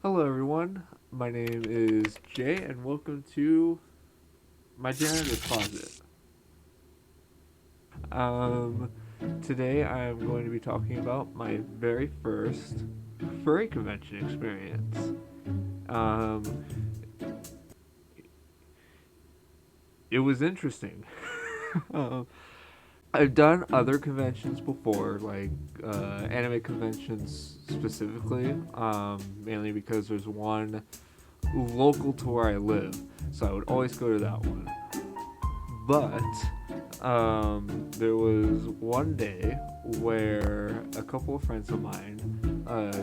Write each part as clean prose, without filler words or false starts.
Hello, everyone. My name is Jay, and welcome to my janitor's closet. Um, Today I'm going to be talking about my very first furry convention experience. Um, it was interesting. um, I've done other conventions before, like anime conventions specifically, mainly because there's one local to where I live, so I would always go to that one. But there was one day where a couple of friends of mine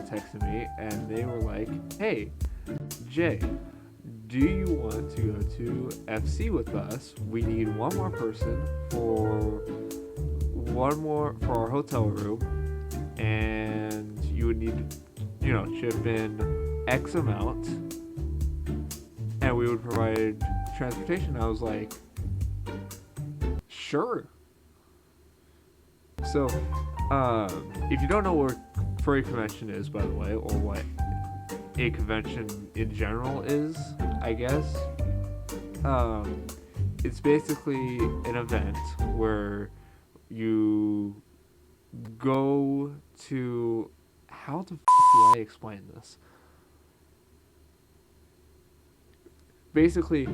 texted me and they were like, "Hey, Jay, do you want to go to FC with us? We need one more person for our hotel room, and you would need to, chip in X amount, and we would provide transportation." I was like, "Sure." So, if you don't know what furry convention is, by the way, or what a convention in general is, I guess, it's basically an event where you go to. How the do I explain this? Basically,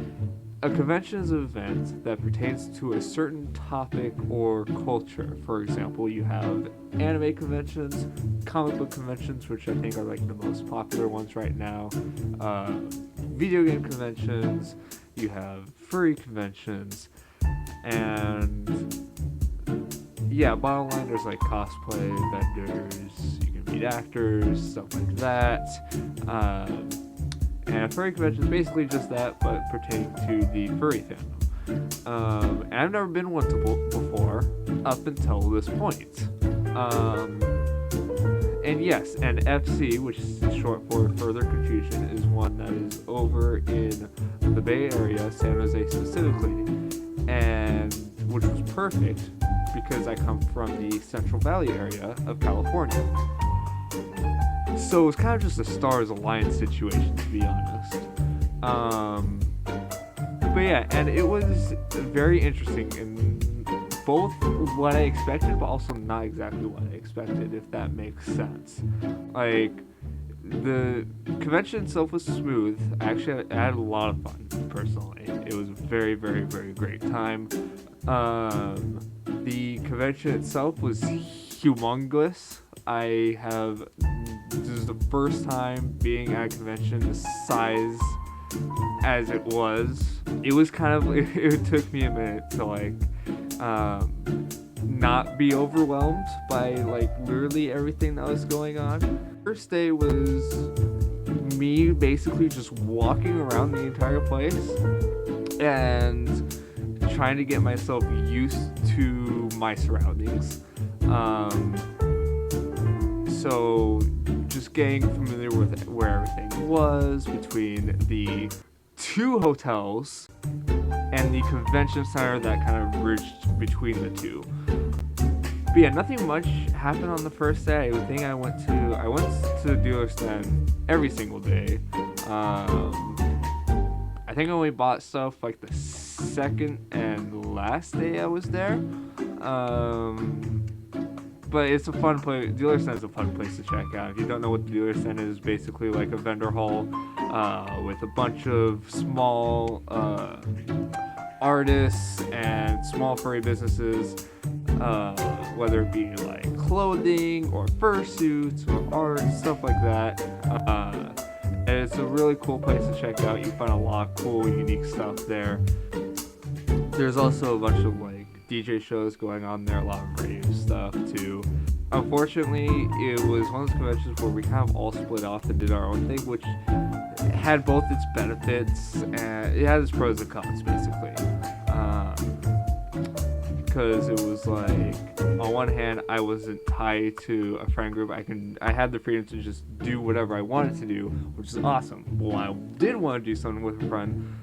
a convention is an event that pertains to a certain topic or culture. For example, you have anime conventions, comic book conventions, which I think are like the most popular ones right now, video game conventions, you have furry conventions, and yeah, bottom line, there's like cosplay vendors, you can meet actors, stuff like that. And a furry convention is basically just that, but pertaining to the furry fandom. And I've never been one before, up until this point. And yes, and FC, which is short for Further Confusion, is one that is over in the Bay Area, San Jose specifically, and which was perfect because I come from the Central Valley area of California. So it was kind of just a stars aligned situation, to be honest. But yeah, and it was very interesting in both what I expected, but also not exactly what I expected, if that makes sense. Like, the convention itself was smooth. I had a lot of fun, personally. It was a very, very, very great time. The convention itself was humongous. This is the first time being at a convention the size as it was. It was kind of, it took me a minute to not be overwhelmed by like literally everything that was going on. First day was me basically just walking around the entire place and trying to get myself used to my surroundings. So just getting familiar with where everything was between the two hotels and the convention center that kind of bridged between the two. But yeah, nothing much happened on the first day. I think I went to the dealer stand every single day. I think I only bought stuff like the second and last day I was there. But it's a fun place. Dealer stand is a fun place to check out. If you don't know what the dealer stand is, basically like a vendor hall with a bunch of small artists and small furry businesses, whether it be like clothing or fursuits or art, stuff like that. And it's a really cool place to check out. You find a lot of cool, unique stuff there. There's also a bunch of like DJ shows going on there, a lot of rave stuff too. Unfortunately, it was one of those conventions where we kind of all split off and did our own thing, which had both its benefits and it had its pros and cons, basically. Because it was like, on one hand, I wasn't tied to a friend group. I had the freedom to just do whatever I wanted to do, which is awesome. But when I did want to do something with a friend,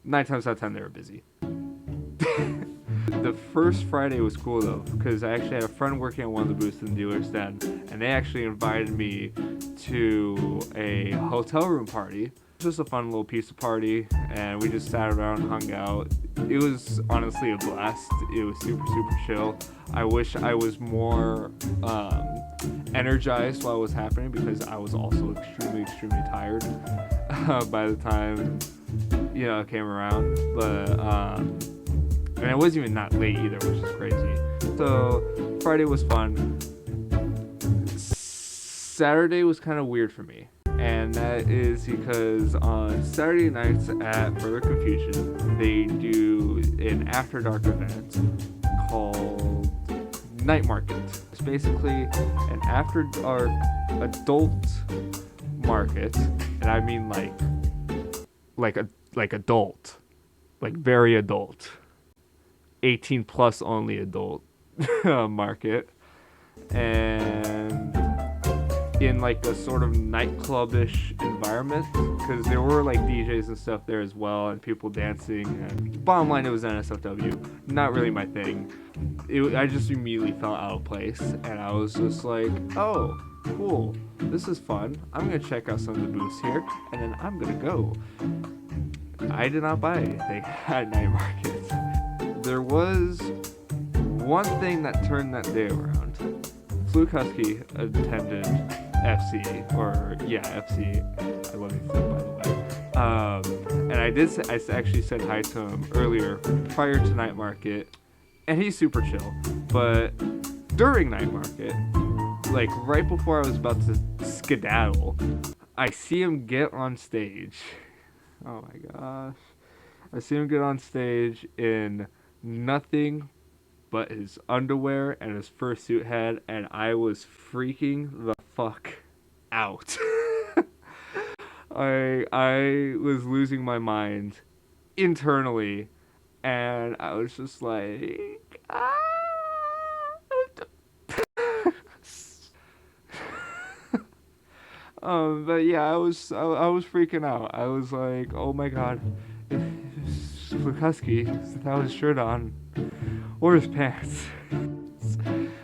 9 times out of 10 they were busy. The first Friday was cool though, because I actually had a friend working at one of the booths in the dealer's den, and they actually invited me to a hotel room party. It was just a fun little pizza party, and we just sat around and hung out. It was honestly a blast. It was super, super chill. I wish I was more energized while it was happening, because I was also extremely, extremely tired by the time it came around. But and it wasn't even that late either, which is crazy. So Friday was fun. Saturday was kind of weird for me, and that is because on Saturday nights at Further Confusion, they do an after dark event called Night Market. It's basically an after dark adult market, and I mean like adult, like very adult, 18 plus only adult market, and in like a sort of nightclub-ish environment, because there were like DJs and stuff there as well, and people dancing, and bottom line, it was NSFW. Not really my thing. I just immediately felt out of place, and I was just like, oh, cool, this is fun. I'm gonna check out some of the booths here, and then I'm gonna go. I did not buy anything at Night Market. There was one thing that turned that day around. Fluke Husky attended FC. I love you, Fluke, by the way. And I actually said hi to him earlier, prior to Night Market, and he's super chill. But during Night Market, like right before I was about to skedaddle, I see him get on stage. Oh my gosh. I see him get on stage in nothing but his underwear and his fursuit head, and I was freaking the fuck out. I was losing my mind internally, and I was just like, ah. But yeah, I was freaking out. I was like, oh my god, Husky without his shirt on, or his pants.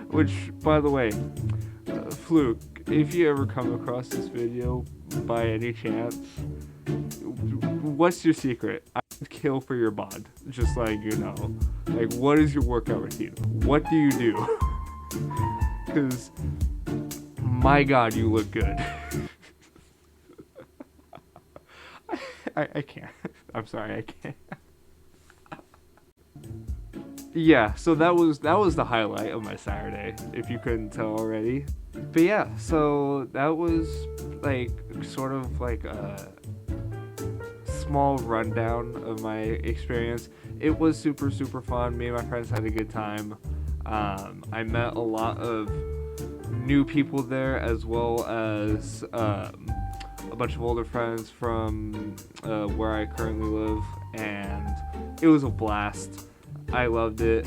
Which, by the way, Fluke, if you ever come across this video by any chance, what's your secret? I would kill for your bod, just like, like, what is your workout routine? What do you do? Because my god, you look good. I can't. I'm sorry, I can't. Yeah, so that was the highlight of my Saturday, if you couldn't tell already. But yeah, so that was like sort of like a small rundown of my experience. It was super, super fun. Me and my friends had a good time. I met a lot of new people there, as well as a bunch of older friends from where I currently live, and it was a blast. I loved it.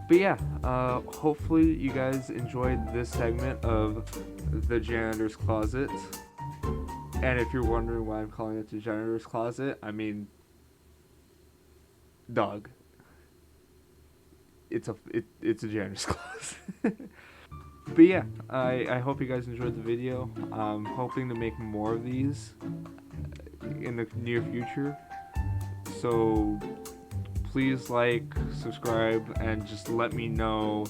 But yeah, hopefully you guys enjoyed this segment of the Janitor's Closet. And if you're wondering why I'm calling it the Janitor's Closet, I mean, dog. It's a Janitor's Closet. But yeah, I hope you guys enjoyed the video. I'm hoping to make more of these in the near future. So please like, subscribe, and just let me know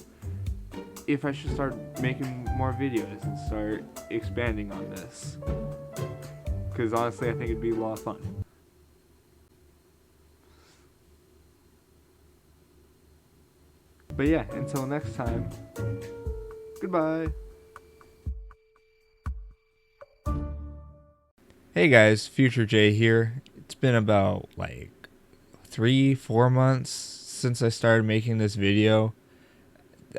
if I should start making more videos and start expanding on this. Because honestly, I think it'd be a lot of fun. But yeah, until next time, goodbye. Hey guys, Future Jay here. It's been about like 3-4 months since I started making this video.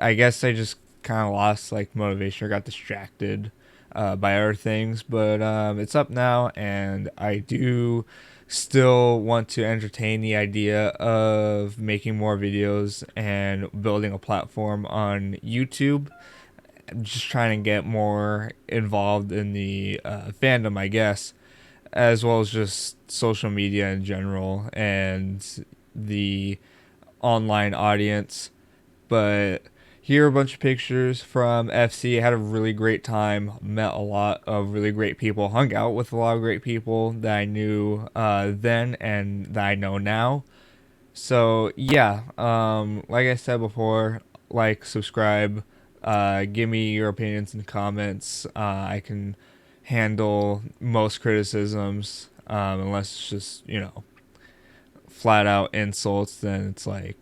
I guess I just kind of lost like motivation or got distracted by other things, but it's up now, and I do still want to entertain the idea of making more videos and building a platform on YouTube. I'm just trying to get more involved in the fandom, I guess, as well as just social media in general and the online audience. But here are a bunch of pictures from FC. Had a really great time. Met a lot of really great people. Hung out with a lot of great people that I knew then and that I know now. So yeah, like I said before, like, subscribe, give me your opinions in the comments. I can handle most criticisms, unless it's just, flat out insults. Then it's like,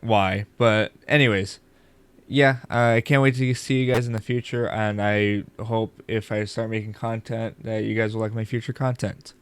why? But anyways, yeah, I can't wait to see you guys in the future, and I hope if I start making content that you guys will like my future content.